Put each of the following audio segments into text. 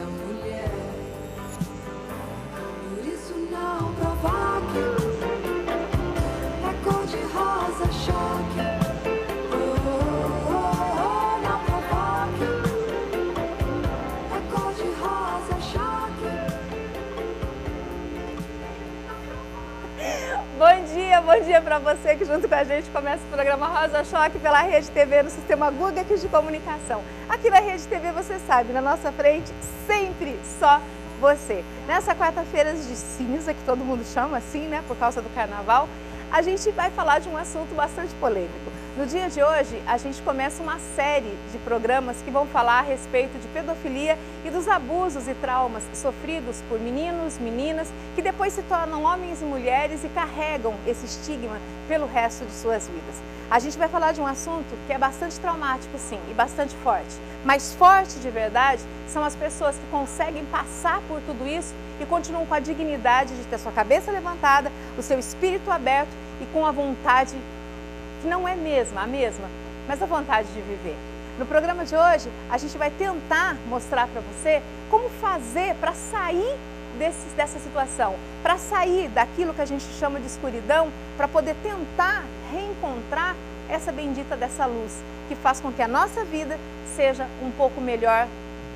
mulher. Por isso não provoque, é cor de rosa choque. Oh, oh, oh, não provoque, é cor de rosa choque. Bom dia para você que junto com a gente começa o programa Rosa Choque pela Rede TV no Sistema Guga aqui de comunicação. Aqui na Rede TV, você sabe, na nossa frente, sempre só você. Nessa quarta-feira de cinza, que todo mundo chama assim, né, por causa do carnaval, a gente vai falar de um assunto bastante polêmico. No dia de hoje, a gente começa uma série de programas que vão falar a respeito de pedofilia e dos abusos e traumas sofridos por meninos, meninas, que depois se tornam homens e mulheres e carregam esse estigma pelo resto de suas vidas. A gente vai falar de um assunto que é bastante traumático, sim, e bastante forte. Mas forte de verdade são as pessoas que conseguem passar por tudo isso e continuam com a dignidade de ter sua cabeça levantada, o seu espírito aberto e com a vontade que não é a mesma, mas a vontade de viver. No programa de hoje, a gente vai tentar mostrar para você como fazer para sair dessa situação, para sair daquilo que a gente chama de escuridão, para poder tentar reencontrar essa bendita dessa luz, que faz com que a nossa vida seja um pouco melhor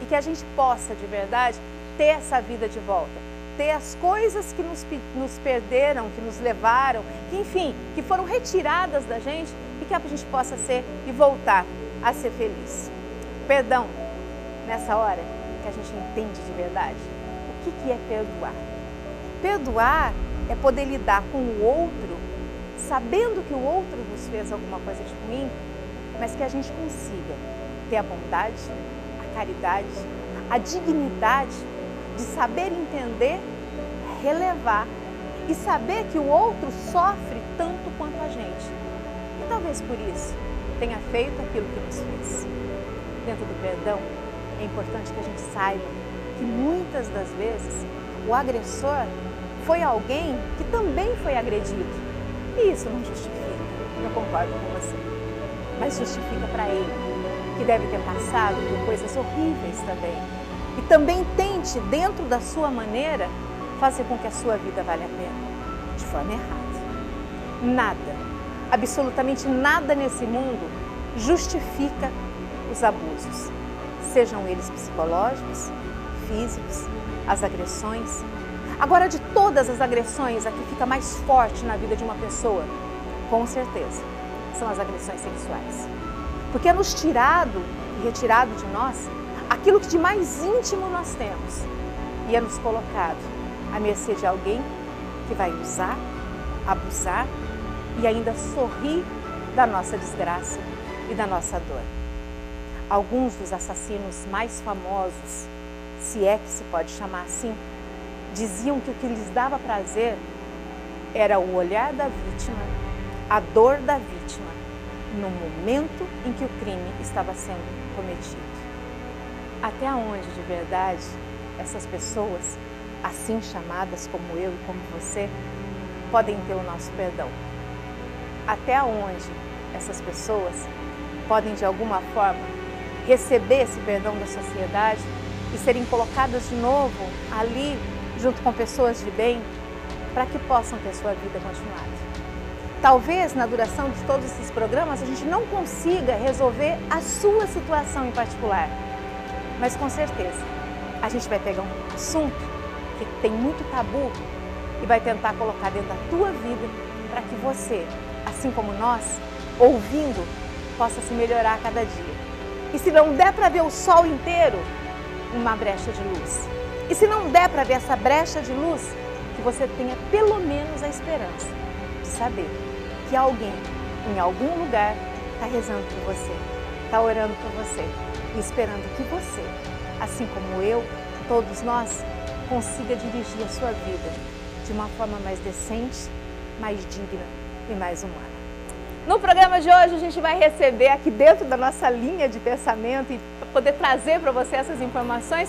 e que a gente possa, de verdade, ter essa vida de volta. Ter as coisas que nos perderam, que nos levaram, que enfim, que foram retiradas da gente e que a gente possa ser e voltar a ser feliz. Perdão, nessa hora que a gente entende de verdade o que é perdoar. Perdoar é poder lidar com o outro, sabendo que o outro nos fez alguma coisa de ruim, mas que a gente consiga ter a bondade, a caridade, a dignidade de saber entender, relevar e saber que o outro sofre tanto quanto a gente. E talvez por isso tenha feito aquilo que nos fez. Dentro do perdão, é importante que a gente saiba que muitas das vezes o agressor foi alguém que também foi agredido. E isso não justifica, eu concordo com você, mas justifica para ele, que deve ter passado por coisas horríveis também. E também tente, dentro da sua maneira, fazer com que a sua vida valha a pena, de forma errada. Nada, absolutamente nada nesse mundo justifica os abusos, sejam eles psicológicos, físicos, as agressões. Agora, de todas as agressões, a que fica mais forte na vida de uma pessoa, com certeza, são as agressões sexuais. Porque é nos tirado e retirado de nós aquilo que de mais íntimo nós temos e é nos colocado à mercê de alguém que vai usar, abusar e ainda sorrir da nossa desgraça e da nossa dor. Alguns dos assassinos mais famosos, se é que se pode chamar assim, diziam que o que lhes dava prazer era o olhar da vítima, a dor da vítima, no momento em que o crime estava sendo cometido. Até onde, de verdade, essas pessoas, assim chamadas como eu e como você, podem ter o nosso perdão? Até onde essas pessoas podem, de alguma forma, receber esse perdão da sociedade e serem colocadas de novo ali, junto com pessoas de bem, para que possam ter sua vida continuada? Talvez, na duração de todos esses programas, a gente não consiga resolver a sua situação em particular. Mas com certeza, a gente vai pegar um assunto que tem muito tabu e vai tentar colocar dentro da tua vida para que você, assim como nós, ouvindo, possa se melhorar a cada dia. E se não der para ver o sol inteiro, uma brecha de luz. E se não der para ver essa brecha de luz, que você tenha pelo menos a esperança de saber que alguém, em algum lugar, está rezando por você, está orando por você e esperando que você, assim como eu, todos nós, consiga dirigir a sua vida de uma forma mais decente, mais digna e mais humana. No programa de hoje, a gente vai receber aqui dentro da nossa linha de pensamento e poder trazer para você essas informações,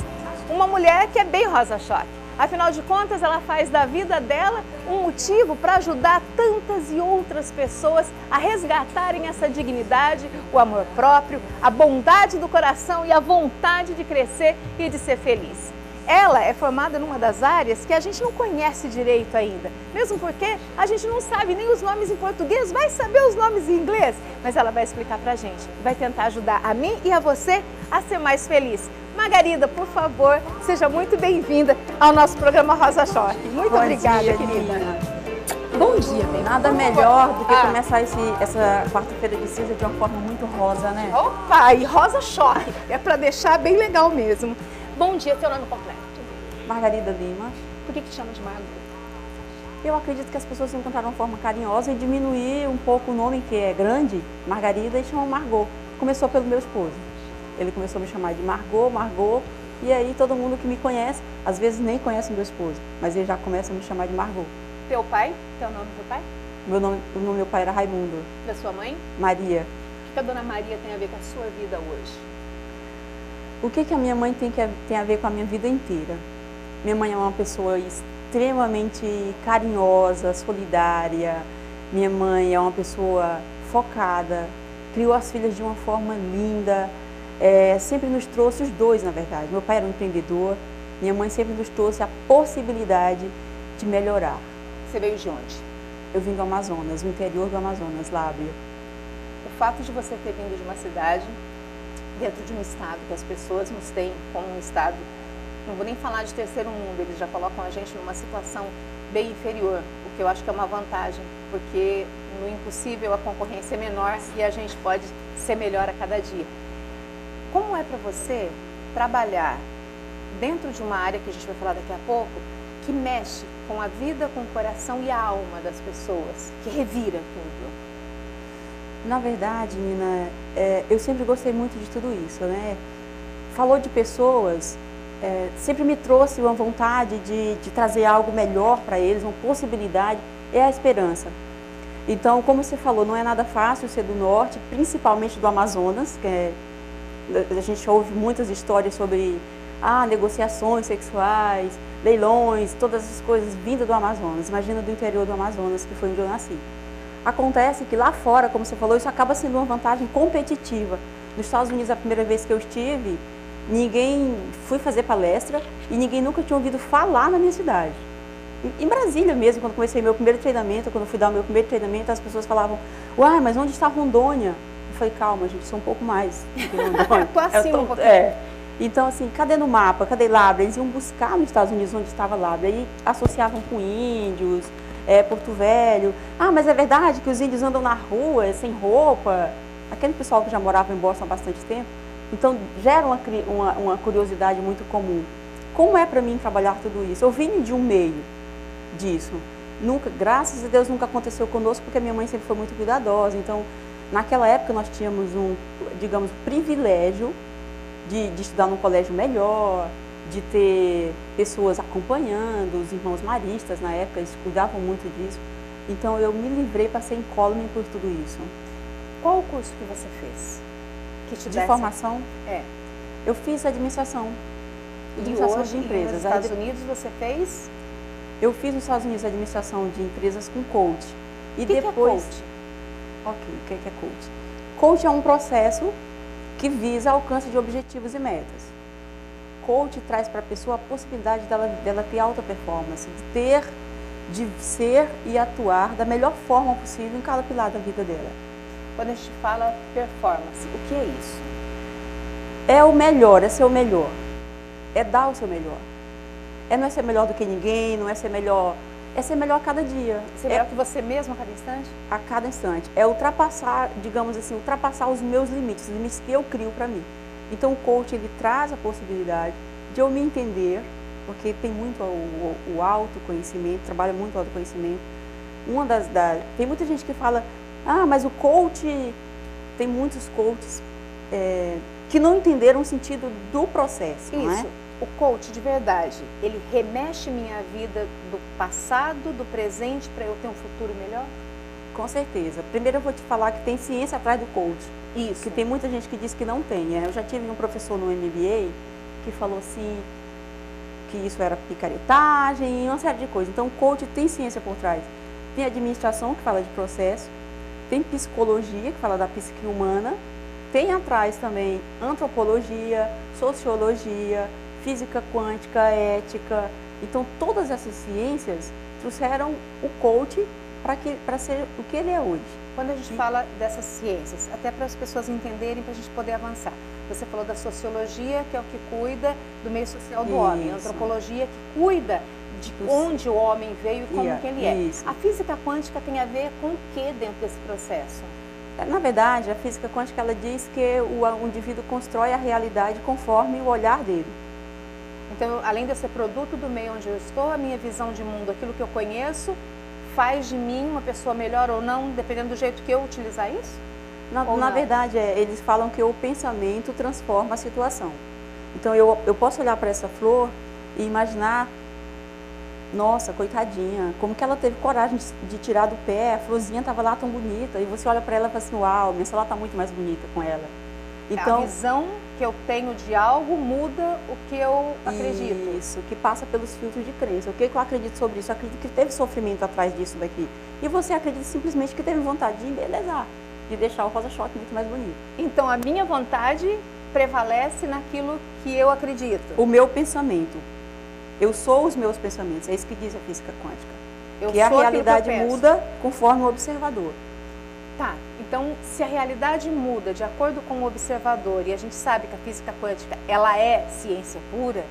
uma mulher que é bem rosa choque. Afinal de contas, ela faz da vida dela um motivo para ajudar tantas e outras pessoas a resgatarem essa dignidade, o amor próprio, a bondade do coração e a vontade de crescer e de ser feliz. Ela é formada numa das áreas que a gente não conhece direito ainda, mesmo porque a gente não sabe nem os nomes em português, vai saber os nomes em inglês, mas ela vai explicar pra gente, vai tentar ajudar a mim e a você a ser mais feliz. Margarida, por favor, seja muito bem-vinda ao nosso programa Rosa Choque. Muito obrigada, querida. Bom dia, bem. Nada melhor do que começar essa quarta-feira de cinza de uma forma muito rosa, né? Opa, e Rosa Choque, é para deixar bem legal mesmo. Bom dia, teu nome completo? Margarida Lima. Por que chama de Margot? Eu acredito que as pessoas encontraram uma forma carinhosa e diminuir um pouco o nome que é grande, Margarida, e chamam Margot. Começou pelo meu esposo. Ele começou a me chamar de Margot, e aí todo mundo que me conhece, às vezes nem conhece meu esposo, mas ele já começa a me chamar de Margot. Teu pai? Teu nome do teu pai? O nome do meu pai era Raimundo. Da sua mãe? Maria. O que a dona Maria tem a ver com a sua vida hoje? O que a minha mãe tem a ver com a minha vida inteira? Minha mãe é uma pessoa extremamente carinhosa, solidária. Minha mãe é uma pessoa focada, criou as filhas de uma forma linda, sempre nos trouxe, os dois na verdade. Meu pai era um empreendedor, minha mãe sempre nos trouxe a possibilidade de melhorar. Você veio de onde? Eu vim do Amazonas, do interior do Amazonas, Lábrea. O fato de você ter vindo de uma cidade, dentro de um estado que as pessoas nos têm como um estado, não vou nem falar de terceiro mundo, eles já colocam a gente numa situação bem inferior, o que eu acho que é uma vantagem, porque no impossível a concorrência é menor e a gente pode ser melhor a cada dia. Como é para você trabalhar dentro de uma área que a gente vai falar daqui a pouco, que mexe com a vida, com o coração e a alma das pessoas, que revira tudo? Na verdade, Nina, eu sempre gostei muito de tudo isso, né? Falou de pessoas, sempre me trouxe uma vontade de trazer algo melhor para eles, uma possibilidade, é a esperança. Então, como você falou, não é nada fácil ser do norte, principalmente do Amazonas, a gente ouve muitas histórias sobre negociações sexuais, leilões, todas essas coisas vindas do Amazonas. Imagina do interior do Amazonas, que foi onde eu nasci. Acontece que lá fora, como você falou, isso acaba sendo uma vantagem competitiva. Nos Estados Unidos, a primeira vez que eu estive, fui fazer palestra e ninguém nunca tinha ouvido falar na minha cidade. Em Brasília mesmo, quando comecei meu primeiro treinamento, quando eu fui dar o meu primeiro treinamento, as pessoas falavam, uai, mas onde está Rondônia? Eu falei, calma, gente, sou um pouco mais que Rondônia. Tô acima um pouquinho. Então, assim, cadê no mapa? Cadê Lábrea? Eles iam buscar nos Estados Unidos onde estava Lábrea e associavam com índios, Porto Velho. Mas é verdade que os índios andam na rua sem roupa? Aquele pessoal que já morava em Boston há bastante tempo. Então, gera uma curiosidade muito comum. Como é para mim trabalhar tudo isso? Eu vim de um meio disso. Graças a Deus, nunca aconteceu conosco, porque a minha mãe sempre foi muito cuidadosa. Então, naquela época, nós tínhamos digamos, privilégio de estudar num colégio melhor, de ter pessoas acompanhando, os irmãos maristas na época, eles cuidavam muito disso. Então eu me livrei para ser incólume por tudo isso. Qual o curso que você fez? De formação? Eu fiz administração hoje, de empresas. Nos Estados Unidos você fez? Eu fiz nos Estados Unidos administração de empresas com coach. E depois... que é coach? Ok, o que é coach? Coach é um processo que visa alcance de objetivos e metas. Coach traz para a pessoa a possibilidade dela ter alta performance, de ser e atuar da melhor forma possível em cada pilar da vida dela. Quando a gente fala performance, o que é isso? É o melhor, é ser o melhor. É dar o seu melhor. Não é ser melhor do que ninguém, não é ser melhor... É ser melhor a cada dia. Ser melhor que você mesmo a cada instante? A cada instante. É ultrapassar, digamos assim, os meus limites, os limites que eu crio para mim. Então o coach, ele traz a possibilidade de eu me entender, porque tem muito o autoconhecimento, trabalha muito o autoconhecimento. Tem muita gente que fala, mas o coach, tem muitos coaches que não entenderam o sentido do processo, não é? O coach de verdade, ele remexe minha vida do passado, do presente, para eu ter um futuro melhor? Com certeza. Primeiro eu vou te falar que tem ciência atrás do coach. Isso. Que tem muita gente que diz que não tem. Eu já tive um professor no MBA que falou assim, que isso era picaretagem, uma série de coisas. Então, o coach tem ciência por trás. Tem administração, que fala de processo, tem psicologia, que fala da psique humana, tem atrás também antropologia, sociologia, física quântica, ética. Então, todas essas ciências trouxeram o coach para ser o que ele é hoje. Quando a gente fala dessas ciências, até para as pessoas entenderem, para a gente poder avançar. Você falou da sociologia, que é o que cuida do meio social do homem. A antropologia, que cuida de onde o homem veio e como que ele é. Isso. A física quântica tem a ver com o que dentro desse processo? Na verdade, a física quântica ela diz que o indivíduo constrói a realidade conforme o olhar dele. Então, além de eu ser produto do meio onde eu estou, a minha visão de mundo, aquilo que eu conheço, faz de mim uma pessoa melhor ou não, dependendo do jeito que eu utilizar isso? Na verdade, eles falam que o pensamento transforma a situação. Então, eu posso olhar para essa flor e imaginar, nossa, coitadinha, como que ela teve coragem de tirar do pé, a florzinha estava lá tão bonita, e você olha para ela e fala assim, uau, minha celular está muito mais bonita com ela. Então, a visão que eu tenho de algo muda o que eu acredito. Isso, que passa pelos filtros de crença. O que eu acredito sobre isso? Eu acredito que teve sofrimento atrás disso daqui. E você acredita simplesmente que teve vontade de embelezar, de deixar o rosa-choque muito mais bonito. Então, a minha vontade prevalece naquilo que eu acredito. O meu pensamento. Eu sou os meus pensamentos. É isso que diz a física quântica. Que a realidade muda conforme o observador. Tá, então se a realidade muda de acordo com o observador, e a gente sabe que a física quântica, ela é ciência pura,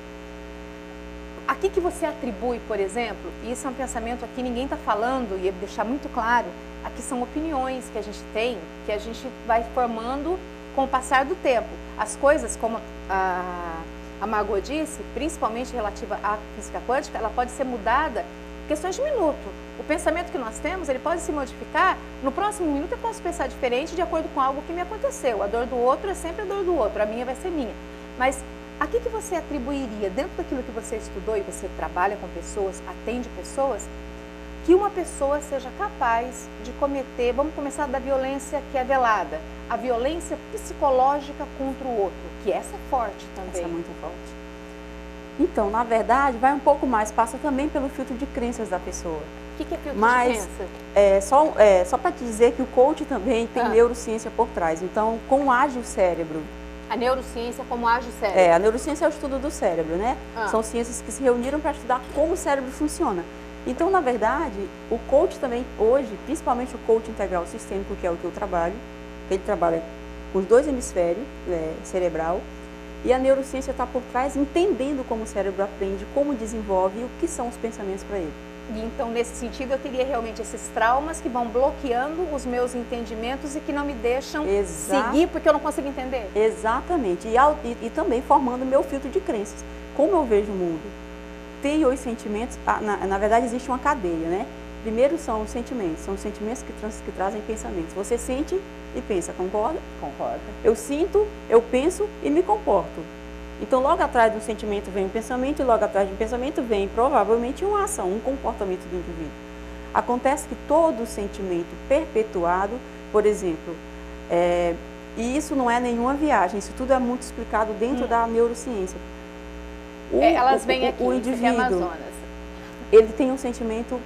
a que você atribui, por exemplo, e isso é um pensamento aqui, ninguém está falando, e deixar muito claro, aqui são opiniões que a gente tem, que a gente vai formando com o passar do tempo. As coisas, como a Margot disse, principalmente relativa à física quântica, ela pode ser mudada em questões de minuto. O pensamento que nós temos, ele pode se modificar, no próximo minuto eu posso pensar diferente de acordo com algo que me aconteceu. A dor do outro é sempre a dor do outro, a minha vai ser minha. Mas a que você atribuiria, dentro daquilo que você estudou e você trabalha com pessoas, atende pessoas, que uma pessoa seja capaz de cometer, vamos começar da violência que é velada, a violência psicológica contra o outro, que essa é forte também. Essa é muito forte. Então, na verdade, vai um pouco mais, passa também pelo filtro de crenças da pessoa. O que é filtro de crença? Só para te dizer que o coach também tem neurociência por trás. Então, como age o cérebro? A neurociência, como age o cérebro? A neurociência é o estudo do cérebro, né? São ciências que se reuniram para estudar como o cérebro funciona. Então, na verdade, o coach também, hoje, principalmente o coach integral sistêmico, que é o que eu trabalho, ele trabalha com os dois hemisférios cerebral, e a neurociência está por trás, entendendo como o cérebro aprende, como desenvolve e o que são os pensamentos para ele. E então, nesse sentido, eu teria realmente esses traumas que vão bloqueando os meus entendimentos e que não me deixam seguir porque eu não consigo entender? Exatamente. E também formando o meu filtro de crenças. Como eu vejo o mundo? Tem os sentimentos, na verdade existe uma cadeia, né? Primeiro são os sentimentos que trazem pensamentos. Você sente e pensa, concorda? Concordo. Eu sinto, eu penso e me comporto. Então, logo atrás do sentimento vem um pensamento, e logo atrás do pensamento vem, provavelmente, uma ação, um comportamento do indivíduo. Acontece que todo sentimento perpetuado, por exemplo, e isso não é nenhuma viagem, isso tudo é muito explicado dentro da neurociência. Elas vêm aqui, o indivíduo, Amazonas. Ele tem um sentimento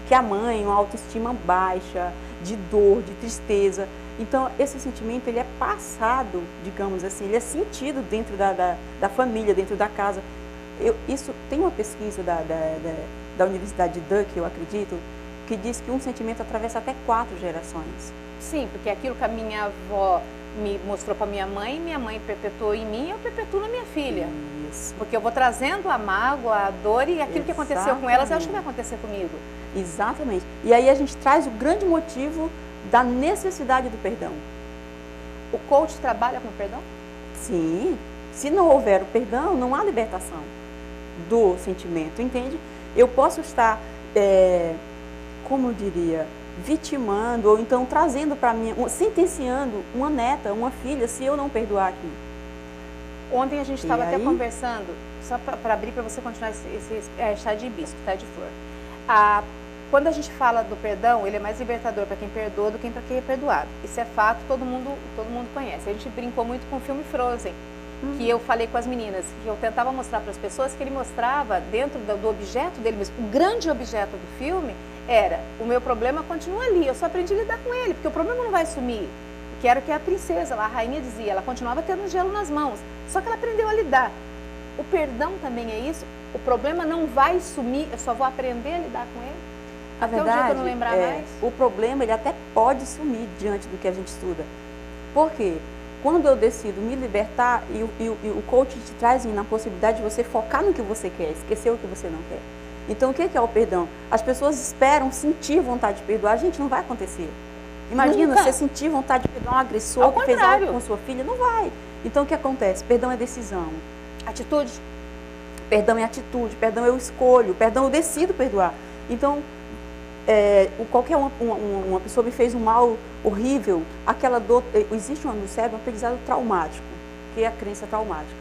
que a mãe, uma autoestima baixa, de dor, de tristeza. Então, esse sentimento, ele é passado, digamos assim, ele é sentido dentro da família, dentro da casa. Isso tem uma pesquisa da Universidade de Duke, eu acredito, que diz que um sentimento atravessa até 4 gerações. Sim, porque aquilo que a minha avó me mostrou para minha mãe perpetuou em mim, eu perpetuo na minha filha. Isso. Porque eu vou trazendo a mágoa, a dor e aquilo que aconteceu com elas, eu acho que vai acontecer comigo. Exatamente. E aí a gente traz o grande motivo da necessidade do perdão. O coach trabalha com perdão? Sim. Se não houver o perdão, não há libertação do sentimento, entende? Eu posso estar, como eu diria, vitimando ou então trazendo para mim, sentenciando uma neta, uma filha, se eu não perdoar aqui. Ontem a gente estava até conversando, só para abrir para você continuar esse chá de hibisco, tá, de flor. Quando a gente fala do perdão, ele é mais libertador para quem perdoa do que para quem é perdoado. Isso é fato, todo mundo conhece. A gente brincou muito com o filme Frozen, que eu falei com as meninas, que eu tentava mostrar para as pessoas, que ele mostrava dentro do objeto dele mesmo. O grande objeto do filme era: o meu problema continua ali, eu só aprendi a lidar com ele, porque o problema não vai sumir. Que era o que a princesa lá, a rainha dizia, ela continuava tendo gelo nas mãos, só que ela aprendeu a lidar. O perdão também é isso, o problema não vai sumir, eu só vou aprender a lidar com ele. Na Até verdade, o dia que eu não lembrar mais. o problema ele até pode sumir diante do que a gente estuda. Por quê? Quando eu decido me libertar e o coach te traz na possibilidade de você focar no que você quer, esquecer o que você não quer. Então, o que é o perdão? As pessoas esperam sentir vontade de perdoar. Gente, não vai acontecer. Imagina, Nunca. você sentir vontade de perdoar um agressor Ao que fez contrário. algo com sua filha. Não vai. Então, o que acontece? Perdão é decisão. Atitude. Perdão é atitude. Perdão eu escolho. Perdão eu decido perdoar. Então, qualquer uma pessoa me fez um mal horrível, aquela dor, existe no cérebro um aprendizado traumático, que é a crença traumática.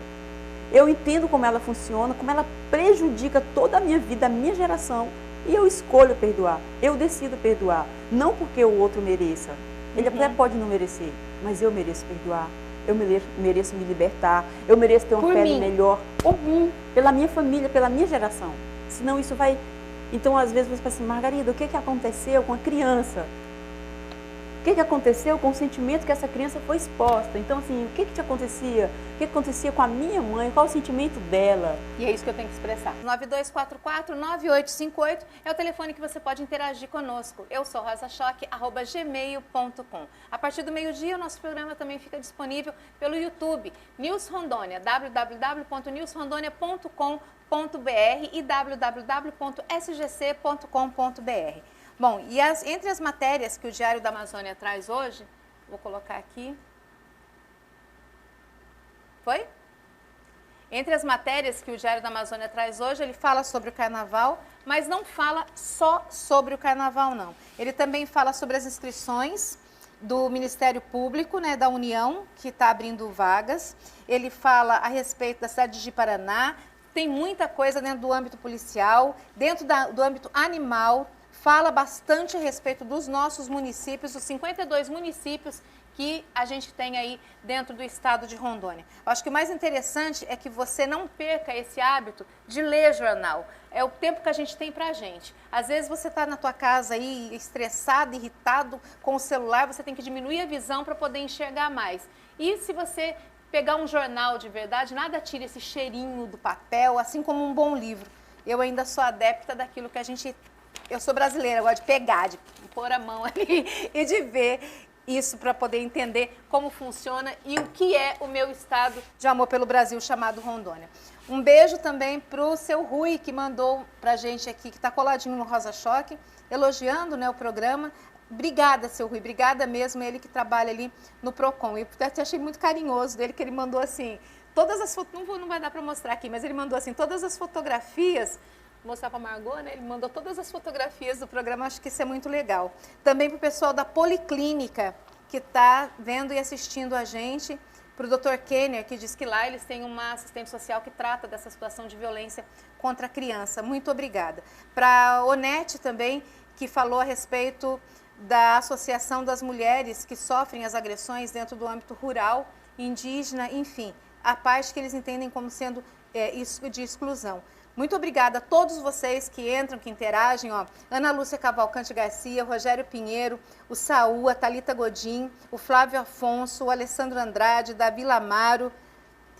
Eu entendo como ela funciona, como ela prejudica toda a minha vida, a minha geração, e eu escolho perdoar, eu decido perdoar, não porque o outro mereça, ele até pode não merecer, mas eu mereço perdoar, eu mereço me libertar, eu mereço ter uma Por pele mim. melhor, por mim, pela minha família, pela minha geração, senão isso vai... Então, às vezes, você fala assim: Margarida, o que aconteceu com a criança? O que aconteceu com o sentimento que essa criança foi exposta? Então, assim, o que te acontecia? O que acontecia com a minha mãe? Qual o sentimento dela? E é isso que eu tenho que expressar. 9244-9858 é o telefone que você pode interagir conosco. Eu sou rosachoque@gmail.com. A partir do meio-dia, o nosso programa também fica disponível pelo YouTube, News Rondônia, www.newsrondônia.com.br e www.sgc.com.br. Bom, e entre as matérias que o Diário da Amazônia traz hoje, vou colocar aqui. Foi? Entre as matérias que o Diário da Amazônia traz hoje, ele fala sobre o carnaval, mas não fala só sobre o carnaval, não. Ele também fala sobre as inscrições do Ministério Público, né, da União, que está abrindo vagas. Ele fala a respeito da cidade de Paraná. Tem muita coisa dentro do âmbito policial, dentro do âmbito animal. Fala bastante a respeito dos nossos municípios, os 52 municípios que a gente tem aí dentro do estado de Rondônia. Eu acho que o mais interessante é que você não perca esse hábito de ler jornal. É o tempo que a gente tem pra gente. Às vezes você está na tua casa aí estressado, irritado com o celular, você tem que diminuir a visão para poder enxergar mais. E se você pegar um jornal de verdade, nada tira esse cheirinho do papel, assim como um bom livro. Eu ainda sou adepta daquilo que a gente... Eu sou brasileira, eu gosto de pegar, de pôr a mão ali e de ver isso para poder entender como funciona e o que é o meu estado de amor pelo Brasil chamado Rondônia. Um beijo também para o seu Rui, que mandou para a gente aqui, que está coladinho no Rosa Choque, elogiando, né, o programa. Obrigada, seu Rui, obrigada mesmo, ele que trabalha ali no PROCON. E até achei muito carinhoso dele, que ele mandou assim, todas as fotos, não vai dar para mostrar aqui, mas ele mandou assim, todas as fotografias... Vou mostrar para a Margot, né? Ele mandou todas as fotografias do programa, acho que isso é muito legal. Também para o pessoal da Policlínica, que está vendo e assistindo a gente, para o Dr. Kenner, que diz que lá eles têm uma assistente social que trata dessa situação de violência contra a criança. Muito obrigada. Para a Onete também, que falou a respeito da Associação das Mulheres que sofrem as agressões dentro do âmbito rural, indígena, enfim, a parte que eles entendem como sendo isso de exclusão. Muito obrigada a todos vocês que entram, que interagem, ó. Ana Lúcia Cavalcante Garcia, Rogério Pinheiro, o Saúl, a Thalita Godin, o Flávio Afonso, o Alessandro Andrade, Davi Lamaro,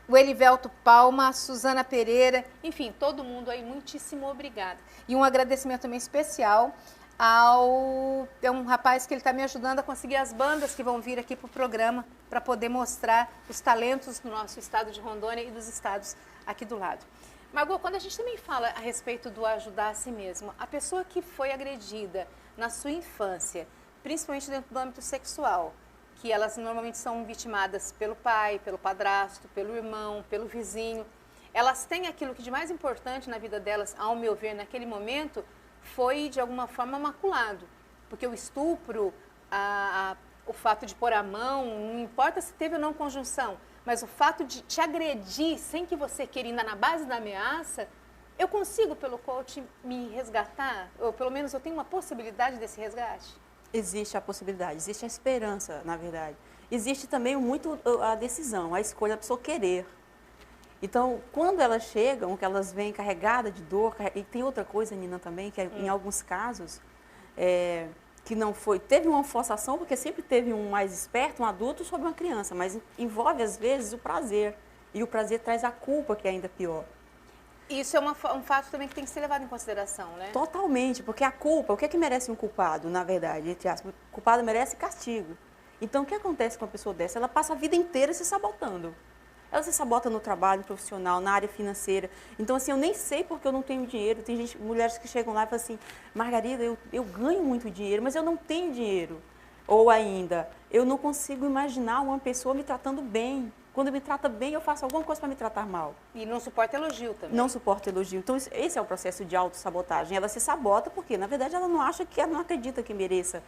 o Elivelto Palma, a Suzana Pereira, enfim, todo mundo aí, muitíssimo obrigada. E um agradecimento também especial é um rapaz que ele está me ajudando a conseguir as bandas que vão vir aqui para o programa, para poder mostrar os talentos do nosso estado de Rondônia e dos estados aqui do lado. Margot, quando a gente também fala a respeito do ajudar a si mesmo, a pessoa que foi agredida na sua infância, principalmente dentro do âmbito sexual, que elas normalmente são vitimadas pelo pai, pelo padrasto, pelo irmão, pelo vizinho, elas têm aquilo que de mais importante na vida delas, ao meu ver, naquele momento, foi de alguma forma maculado. Porque o estupro, o fato de pôr a mão, não importa se teve ou não conjunção, mas o fato de te agredir sem que você queira, ainda na base da ameaça, eu consigo, pelo coach, me resgatar? Ou pelo menos eu tenho uma possibilidade desse resgate? Existe a possibilidade, existe a esperança, na verdade. Existe também muito a decisão, a escolha da pessoa querer. Então, quando elas chegam, que elas vêm carregadas de dor, e tem outra coisa, Nina, também, que em alguns casos, que não foi, teve uma forçação, porque sempre teve um mais esperto, um adulto, sobre uma criança, mas envolve, às vezes, o prazer. E o prazer traz a culpa, que é ainda pior. Isso é um fato também que tem que ser levado em consideração, né? Totalmente, porque a culpa, o que é que merece um culpado, na verdade, entre aspas? O culpado merece castigo. Então, o que acontece com uma pessoa dessa? Ela passa a vida inteira se sabotando. Ela se sabota no trabalho profissional, na área financeira. Então, assim, eu nem sei porque eu não tenho dinheiro. Tem gente, mulheres que chegam lá e falam assim, Margarida, eu ganho muito dinheiro, mas eu não tenho dinheiro. Ou ainda, eu não consigo imaginar uma pessoa me tratando bem. Quando me trata bem, eu faço alguma coisa para me tratar mal. E não suporta elogio também. Não suporta elogio. Então, esse é o processo de autossabotagem. Ela se sabota porque, na verdade, ela não acha que, ela não acredita que mereça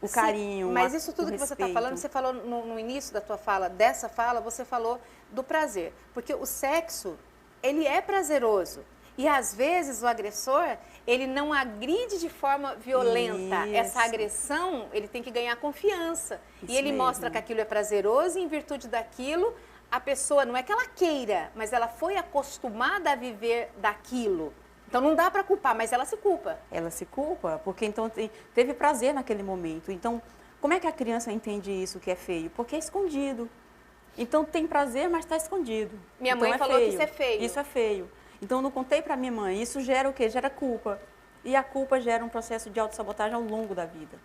o carinho, mas isso tudo o que você está respeito. falando, você falou no início da tua fala, dessa fala, você falou do prazer. Porque o sexo, ele é prazeroso. E às vezes o agressor, ele não agride de forma violenta. Isso. Essa agressão, ele tem que ganhar confiança. Isso e ele mesmo. mostra que aquilo é prazeroso e em virtude daquilo, a pessoa, não é que ela queira, mas ela foi acostumada a viver daquilo. Então não dá para culpar, mas ela se culpa. Ela se culpa, porque então teve prazer naquele momento. Então, como é que a criança entende isso que é feio? Porque é escondido. Então tem prazer, mas está escondido. Minha então, mãe falou que isso é feio. Isso é feio. Então eu não contei para minha mãe. Isso gera o quê? Gera culpa. E a culpa gera um processo de autossabotagem ao longo da vida.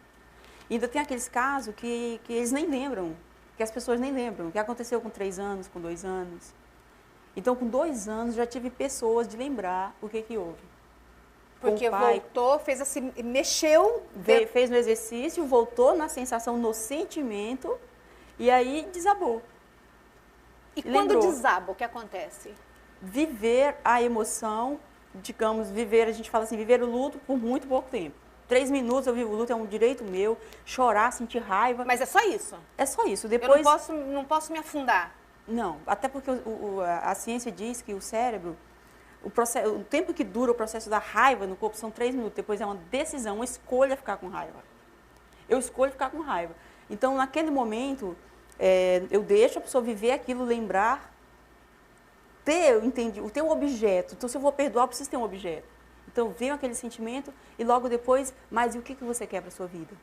E ainda tem aqueles casos que eles nem lembram, que as pessoas nem lembram, que aconteceu com 3 anos, com 2 anos. Então, com 2 anos, já tive pessoas de lembrar o que houve. Porque voltou, fez assim, mexeu. Fez no exercício, voltou na sensação, no sentimento, e aí desabou. E quando desaba, o que acontece? Viver a emoção, digamos, viver, a gente fala assim, viver o luto por muito pouco tempo. 3 minutos eu vivo o luto, é um direito meu, chorar, sentir raiva. Mas é só isso? É só isso. Depois, eu não posso me afundar. Não, até porque a ciência diz que o cérebro, o tempo que dura o processo da raiva no corpo são 3 minutos. Depois é uma decisão, uma escolha ficar com raiva. Eu escolho ficar com raiva. Então, naquele momento, eu deixo a pessoa viver aquilo, lembrar, ter um objeto. Então, se eu vou perdoar, eu preciso ter um objeto. Então, vem aquele sentimento e logo depois, mas e o que você quer para a sua vida?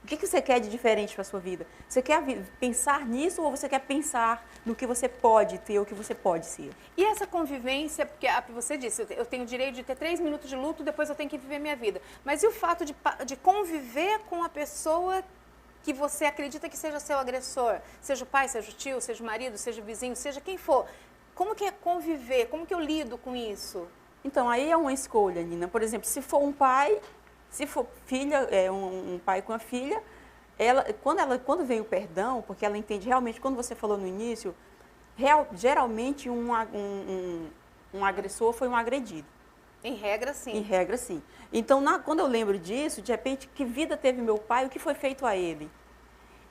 O que você quer de diferente para a sua vida? Você quer pensar nisso ou você quer pensar no que você pode ter ou o que você pode ser? E essa convivência, porque você disse, eu tenho o direito de ter 3 minutos de luto, depois eu tenho que viver minha vida. Mas e o fato de conviver com a pessoa que você acredita que seja seu agressor? Seja o pai, seja o tio, seja o marido, seja o vizinho, seja quem for. Como que é conviver? Como que eu lido com isso? Então, aí é uma escolha, Nina. Por exemplo, se for um pai... Se for filha, um pai com a filha, quando vem o perdão, porque ela entende realmente, quando você falou no início, geralmente um agressor foi um agredido. Em regra, sim. Em regra, sim. Então, quando eu lembro disso, de repente, que vida teve meu pai, o que foi feito a ele?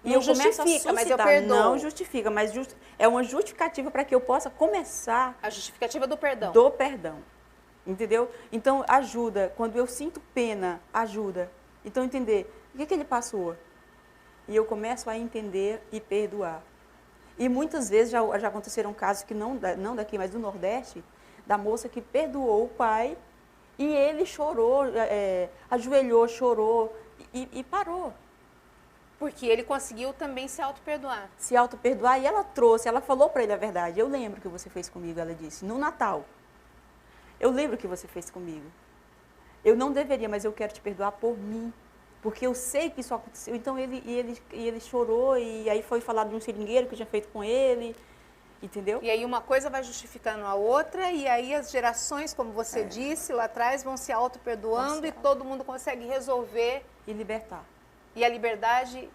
E não justifica, mas eu perdoo. Não justifica, mas é uma justificativa para que eu possa começar... A justificativa do perdão. Do perdão. Entendeu? Então, ajuda. Quando eu sinto pena, ajuda. Então, entender o que ele passou. E eu começo a entender e perdoar. E muitas vezes já aconteceram casos que não daqui, mas do Nordeste, da moça que perdoou o pai e ele chorou, ajoelhou, chorou e parou. Porque ele conseguiu também se auto-perdoar. Se auto-perdoar e ela falou para ele a verdade. Eu lembro o que você fez comigo, ela disse, no Natal. Eu lembro o que você fez comigo. Eu não deveria, mas eu quero te perdoar por mim. Porque eu sei que isso aconteceu. Então, ele chorou e aí foi falar de um seringueiro que eu tinha feito com ele. Entendeu? E aí uma coisa vai justificando a outra e aí as gerações, como você disse lá atrás, vão se auto-perdoando e todo mundo consegue resolver. E libertar. E a liberdade,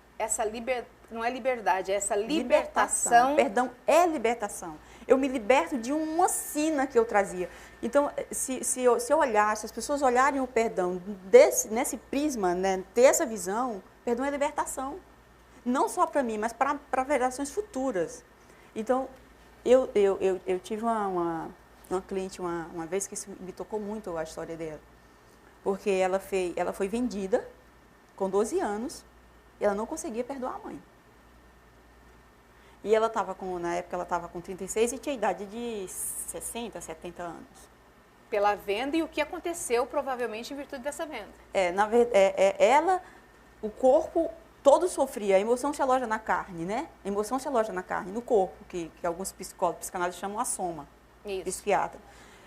não é liberdade, é essa libertação. Perdão é libertação. Eu me liberto de uma sina que eu trazia. Então, se eu olhar, se as pessoas olharem o perdão nesse prisma, né, ter essa visão, perdão é libertação. Não só para mim, mas para gerações futuras. Então, eu tive uma cliente uma vez que isso me tocou muito a história dela. Porque ela foi vendida com 12 anos e ela não conseguia perdoar a mãe. E ela estava na época ela estava com 36 e tinha idade de 60, 70 anos. Pela venda e o que aconteceu provavelmente em virtude dessa venda. Na verdade, ela, o corpo todo sofria, a emoção se aloja na carne, né? A emoção se aloja na carne, no corpo, que alguns psicólogos, psicanalistas chamam a soma, Isso. psiquiatra.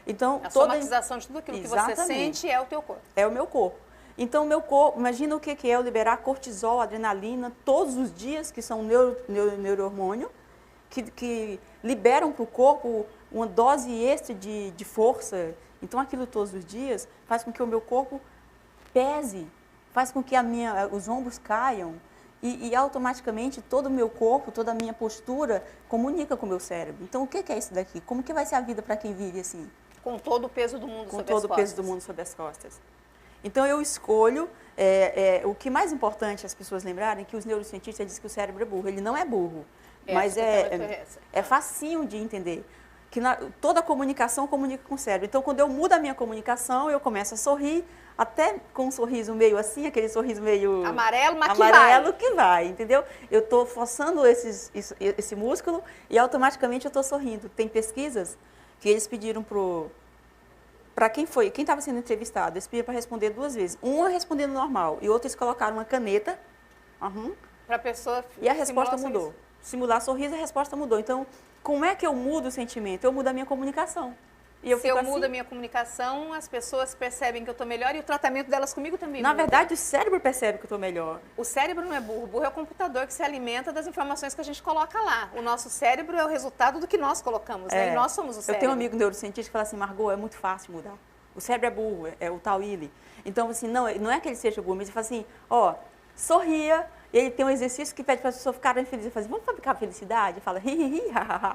Então, A somatização de tudo aquilo que você sente é o teu corpo. É o meu corpo. Então, o meu corpo, imagina o que é eu liberar cortisol, adrenalina, todos os dias, que são neurohormônio, que liberam para o corpo uma dose extra de força. Então, aquilo todos os dias faz com que o meu corpo pese, faz com que os ombros caiam e automaticamente todo o meu corpo, toda a minha postura comunica com o meu cérebro. Então, o que é isso daqui? Como que vai ser a vida para quem vive assim? Com todo o peso do mundo sobre as costas. Com todo o peso do mundo sobre as costas. Então, eu escolho, o que mais importante as pessoas lembrarem, que os neurocientistas dizem que o cérebro é burro. Ele não é burro, mas é facinho de entender. Que toda comunicação comunica com o cérebro. Então, quando eu mudo a minha comunicação, eu começo a sorrir, até com um sorriso meio assim, aquele sorriso meio... Amarelo, mas que vai, entendeu? Eu estou forçando esse músculo e automaticamente eu estou sorrindo. Tem pesquisas que eles pediram para quem estava sendo entrevistado, eles pediram para responder 2 vezes. Uma respondendo normal e outra eles colocaram uma caneta. Para a pessoa... E a resposta mudou. Simular sorriso, a resposta mudou. Então, como é que eu mudo o sentimento? Eu mudo a minha comunicação. Se eu mudo a minha comunicação, as pessoas percebem que eu estou melhor e o tratamento delas comigo também muda. Na verdade, o cérebro percebe que eu estou melhor. O cérebro não é burro. O burro é o computador que se alimenta das informações que a gente coloca lá. O nosso cérebro é o resultado do que nós colocamos, né? E nós somos o cérebro. Eu tenho um amigo neurocientista que fala assim, Margot, é muito fácil mudar. O cérebro é burro, é o tal Willy. Então, assim, não é que ele seja burro, mas ele fala assim, sorria. E ele tem um exercício que pede para as pessoas ficarem felizes. Ele fala assim, vamos fabricar felicidade? Ele fala,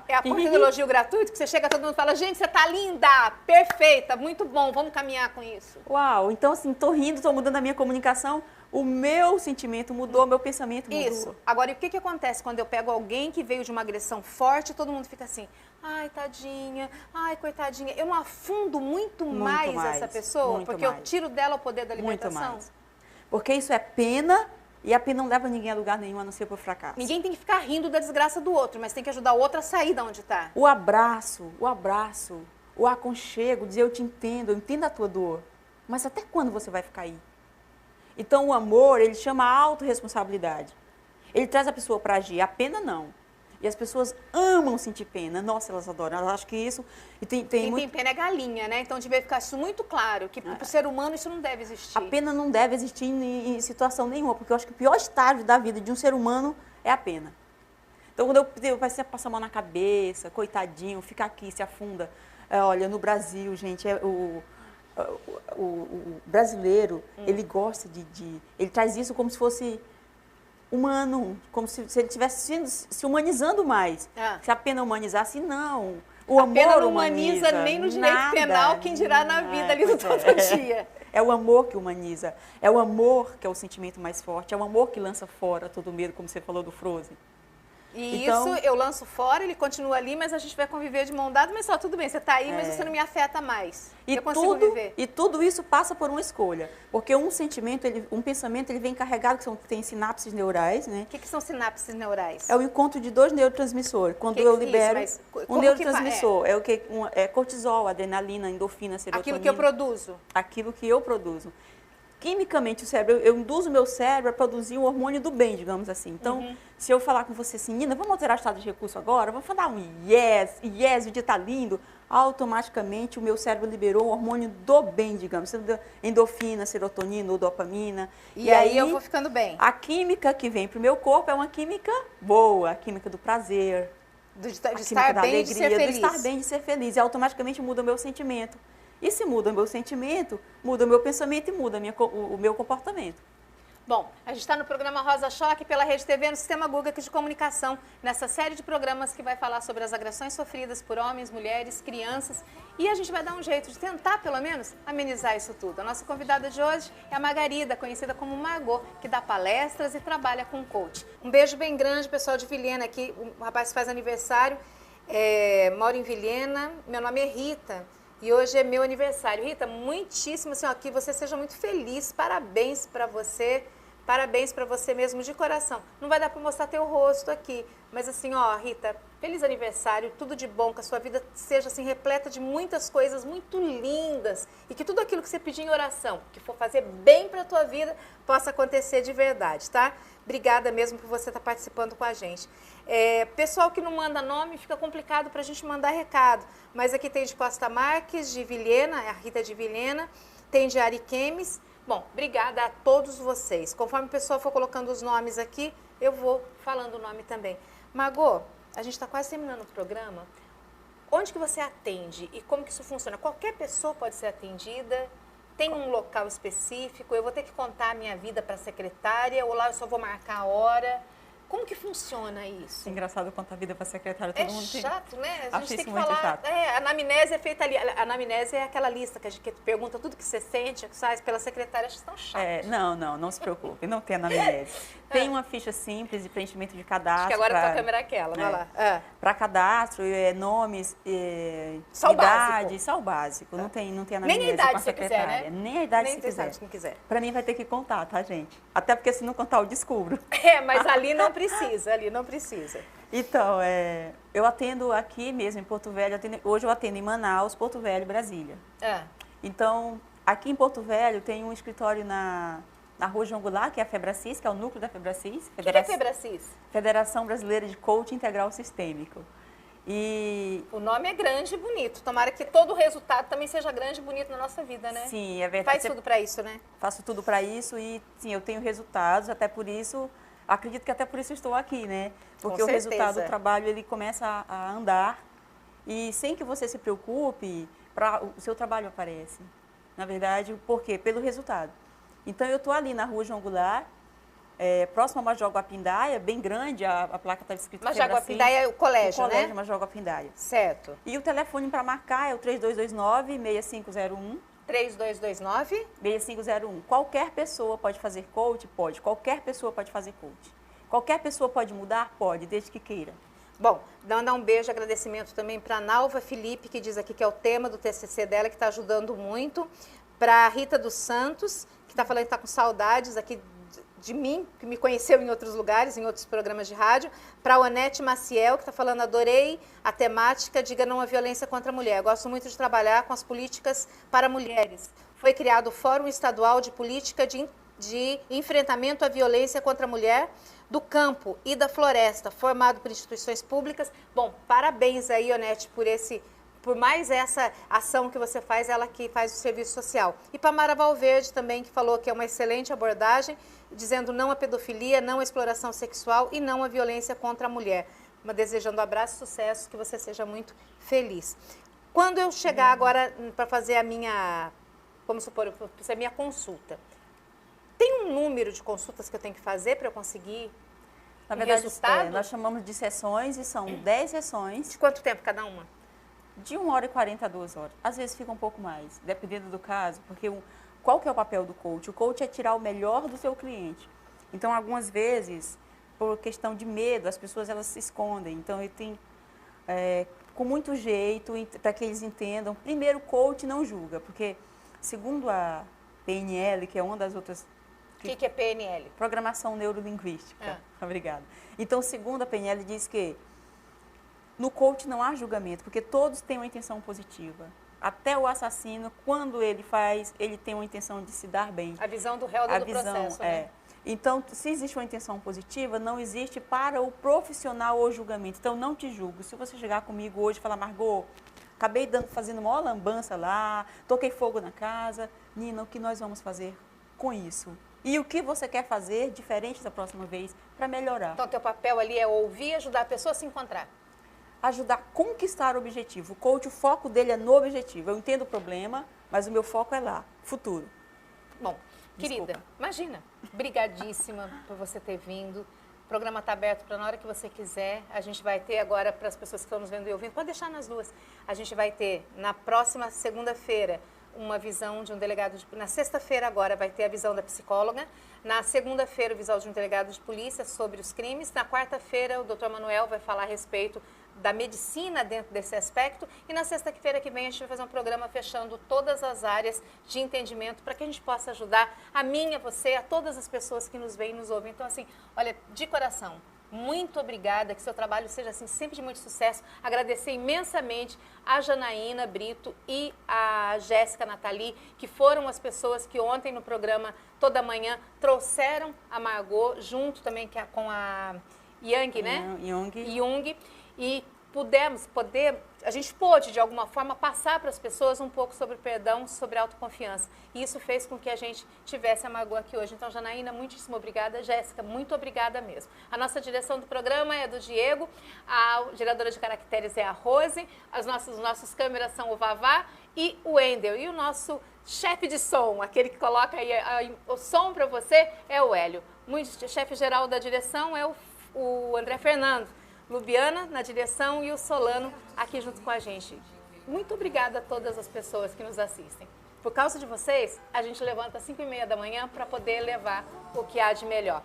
É a porta do elogio gratuito, que você chega, todo mundo fala, gente, você tá linda, perfeita, muito bom, vamos caminhar com isso. Uau, então assim, tô rindo, tô mudando a minha comunicação, o meu sentimento mudou, o meu pensamento mudou. Isso. Agora, e o que acontece quando eu pego alguém que veio de uma agressão forte, todo mundo fica assim, ai, tadinha, ai, coitadinha. Eu não afundo muito mais essa pessoa, porque eu tiro dela o poder da libertação? Muito mais. Porque isso é pena. E a pena não leva ninguém a lugar nenhum, a não ser por fracasso. Ninguém tem que ficar rindo da desgraça do outro, mas tem que ajudar o outro a sair de onde está. O abraço, o aconchego, dizer eu entendo a tua dor. Mas até quando você vai ficar aí? Então o amor, ele chama a autorresponsabilidade. Ele traz a pessoa para agir, a pena não. E as pessoas amam sentir pena. Nossa, elas adoram. Elas acham que isso... E quem tem pena é galinha, né? Então devia ficar isso muito claro, que para o ser humano isso não deve existir. A pena não deve existir em situação nenhuma, porque eu acho que o pior estágio da vida de um ser humano é a pena. Então, quando eu passei a passar a mão na cabeça, coitadinho, fica aqui, se afunda. Olha, no Brasil, gente, o brasileiro, ele gosta ele traz isso como se fosse... humano, como se ele estivesse se humanizando mais. Se a pena humanizasse, não. O amor pena não humaniza nem no direito penal, quem dirá na vida ali do todo dia. É o amor que humaniza. É o amor que é o sentimento mais forte. É o amor que lança fora todo medo, como você falou do Frozen. E então, isso eu lanço fora, ele continua ali, mas a gente vai conviver de mão dada, mas só tudo bem, você está aí, mas você não me afeta mais. Eu consigo viver. E tudo isso passa por uma escolha. Porque um sentimento, um pensamento, ele vem carregado, que tem sinapses neurais, né? O que são sinapses neurais? É o encontro de 2 neurotransmissores. Quando eu libero um neurotransmissor, é o que? É cortisol, adrenalina, endorfina, serotonina. Aquilo que eu produzo. Aquilo que eu produzo. Quimicamente, o cérebro, eu induzo o meu cérebro a produzir um hormônio do bem, digamos assim. Então, se eu falar com você assim, Nina, vamos alterar o estado de recurso agora? Vamos falar um yes, o dia tá lindo. Automaticamente, o meu cérebro liberou um hormônio do bem, digamos. Endorfina, serotonina ou dopamina. E aí eu vou ficando bem. A química que vem para o meu corpo é uma química boa, a química do prazer. De estar bem, de ser feliz. Do estar bem, de ser feliz. E automaticamente muda o meu sentimento. E se muda o meu sentimento, muda o meu pensamento e muda o meu comportamento. Bom, a gente está no programa Rosa Choque pela Rede TV, no Sistema Guga de Comunicação, nessa série de programas que vai falar sobre as agressões sofridas por homens, mulheres, crianças. E a gente vai dar um jeito de tentar, pelo menos, amenizar isso tudo. A nossa convidada de hoje é a Margarida, conhecida como Margot, que dá palestras e trabalha com coach. Um beijo bem grande, pessoal de Vilhena aqui. O rapaz faz aniversário, mora em Vilhena. Meu nome é Rita. E hoje é meu aniversário. Rita, muitíssimo, assim, ó, que você seja muito feliz, parabéns para você Parabéns para você mesmo de coração. Não vai dar para mostrar teu rosto aqui, mas assim, ó, Rita, feliz aniversário, tudo de bom, que a sua vida seja assim repleta de muitas coisas muito lindas e que tudo aquilo que você pedir em oração, que for fazer bem para a tua vida, possa acontecer de verdade, tá? Obrigada mesmo por você estar participando com a gente. Pessoal que não manda nome, fica complicado para a gente mandar recado, mas aqui tem de Costa Marques, de Vilhena, a Rita de Vilhena, tem de Ariquemes. Bom, obrigada a todos vocês. Conforme o pessoal for colocando os nomes aqui, eu vou falando o nome também. Margot, a gente está quase terminando o programa. Onde que você atende e como que isso funciona? Qualquer pessoa pode ser atendida? Tem um local específico? Eu vou ter que contar a minha vida para a secretária ou lá eu só vou marcar a hora? Como que funciona isso? É engraçado contar a vida para a secretária. Todo mundo chato, né? A Acho gente tem isso que muito falar. chato. A anamnese é feita ali. A anamnese é aquela lista que a gente pergunta tudo que você sente, que sai pela secretária. Acho tão chato. Não se preocupe, não tem anamnese. Tem uma ficha simples de preenchimento de cadastro. Acho que agora a tua câmera é aquela, vai lá. Para cadastro, nomes, Só o idade, básico. só o básico. Não tem anamnese Nem a idade com a se quiser, secretária. né? Nem a idade Nem se quiser. se quiser. Para mim vai ter que contar, tá, gente? Até porque se não contar eu descubro. Mas ali não precisa, ali não precisa. Então, eu atendo aqui mesmo em Porto Velho. Hoje eu atendo em Manaus, Porto Velho, Brasília. Então, aqui em Porto Velho tem um escritório na Rua João Goulart, que é a Febracis, que é o núcleo da Febracis. O que é Febracis? Federação Brasileira de Coaching Integral Sistêmico. E o nome é grande e bonito. Tomara que todo o resultado também seja grande e bonito na nossa vida, né? Sim, é verdade. Faz tudo para isso, né? Faço tudo para isso e, sim, eu tenho resultados, até por isso, acredito que até por isso estou aqui, né? Porque o resultado do trabalho, ele começa a andar e sem que você se preocupe, o seu trabalho aparece. Na verdade, por quê? Pelo resultado. Então, eu estou ali na Rua João Goulart, próximo a Major Guapindaia, bem grande, a placa está escrita Major Guapindaia é o colégio, né? O colégio Major Guapindaia. Certo. E o telefone para marcar é o 3229-6501. 3229-6501. Qualquer pessoa pode fazer coach? Pode. Qualquer pessoa pode fazer coach. Qualquer pessoa pode mudar? Pode, desde que queira. Bom, mandar um beijo e agradecimento também para a Nalva Felipe, que diz aqui que é o tema do TCC dela, que está ajudando muito. Para a Rita dos Santos, que está falando que está com saudades aqui de mim, que me conheceu em outros lugares, em outros programas de rádio. Para a Onete Maciel, que está falando, adorei a temática, diga não à violência contra a mulher. Gosto muito de trabalhar com as políticas para mulheres. Foi criado o Fórum Estadual de Política de Enfrentamento à Violência contra a Mulher do Campo e da Floresta, formado por instituições públicas. Bom, parabéns aí, Onete, por mais essa ação que você faz, ela que faz o serviço social. E para Mara Valverde também, que falou que é uma excelente abordagem, dizendo não à pedofilia, não à exploração sexual e não à violência contra a mulher. Desejando abraço, sucesso, que você seja muito feliz. Quando eu chegar agora para fazer a minha, vamos supor, a minha consulta, tem um número de consultas que eu tenho que fazer para eu conseguir Na verdade, resultado? Nós chamamos de sessões e são 10 sessões. De quanto tempo cada uma? De 1h40 a 2 horas. Às vezes fica um pouco mais, dependendo do caso, porque qual que é o papel do coach? O coach é tirar o melhor do seu cliente. Então, algumas vezes, por questão de medo, as pessoas elas se escondem. Então, eu tenho, com muito jeito, para que eles entendam. Primeiro, o coach não julga, porque, segundo a PNL, que é uma das outras... O que é PNL? Programação Neurolinguística. Obrigada. Então, segundo a PNL, diz que no coach não há julgamento, porque todos têm uma intenção positiva. Até o assassino, quando ele faz, ele tem uma intenção de se dar bem. A visão do réu do processo, né? Então, se existe uma intenção positiva, não existe para o profissional o julgamento. Então, não te julgo. Se você chegar comigo hoje e falar, Margot, acabei fazendo uma lambança lá, toquei fogo na casa, Nina, o que nós vamos fazer com isso? E o que você quer fazer diferente da próxima vez para melhorar? Então, teu papel ali é ouvir e ajudar a pessoa a se encontrar. Ajudar a conquistar o objetivo. O coach, o foco dele é no objetivo. Eu entendo o problema, mas o meu foco é lá, futuro. Bom, querida, imagina, brigadíssima por você ter vindo. O programa está aberto para na hora que você quiser. A gente vai ter agora, para as pessoas que estão nos vendo e ouvindo, pode deixar nas duas. A gente vai ter, na próxima segunda-feira, uma visão de um delegado na sexta-feira agora vai ter a visão da psicóloga, na segunda-feira a visão de um delegado de polícia sobre os crimes, na quarta-feira o Dr. Manuel vai falar a respeito da medicina dentro desse aspecto. E na sexta-feira que vem a gente vai fazer um programa fechando todas as áreas de entendimento para que a gente possa ajudar a mim, a você, a todas as pessoas que nos veem e nos ouvem. Então, assim, olha, de coração, muito obrigada, que seu trabalho seja assim sempre de muito sucesso. Agradecer imensamente a Janaína Brito e a Jéssica Nathalie, que foram as pessoas que ontem no programa Toda Manhã trouxeram a Margot, junto também com a Yang, né? Jung. E a gente pôde, de alguma forma, passar para as pessoas um pouco sobre perdão, sobre autoconfiança. E isso fez com que a gente tivesse a Margot aqui hoje. Então, Janaína, muitíssimo obrigada. Jéssica, muito obrigada mesmo. A nossa direção do programa é do Diego, a geradora de caracteres é a Rose, os nossos câmeras são o Vavá e o Wendel. E o nosso chefe de som, aquele que coloca aí o som para você, é o Hélio. O chefe geral da direção é o André Fernando. Lubiana na direção e o Solano aqui junto com a gente. Muito obrigada a todas as pessoas que nos assistem. Por causa de vocês, a gente levanta às 5h30 da manhã para poder levar o que há de melhor.